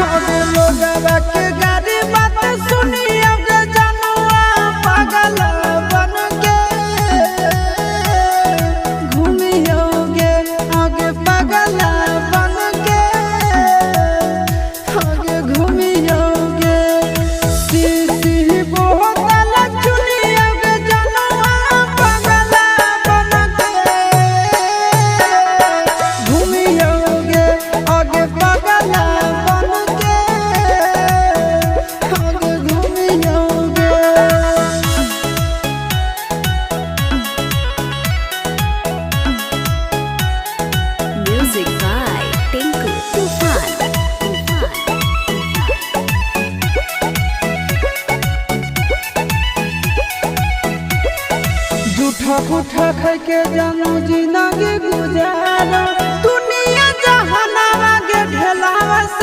अबे लोगवा के गाड़ी बात सुनी अब जनुआ पागल बन के घूमियोगे आगे पागल बन के आगे घूमियोगे सीसी बोतल चुनी अब जनुआ पागल बन के घूमियोगे आगे पागल बन के आगे घूमियोगे। Music by Tinku Tufan. झूठा पूठा खाई के जानू जिंदगी गुजारा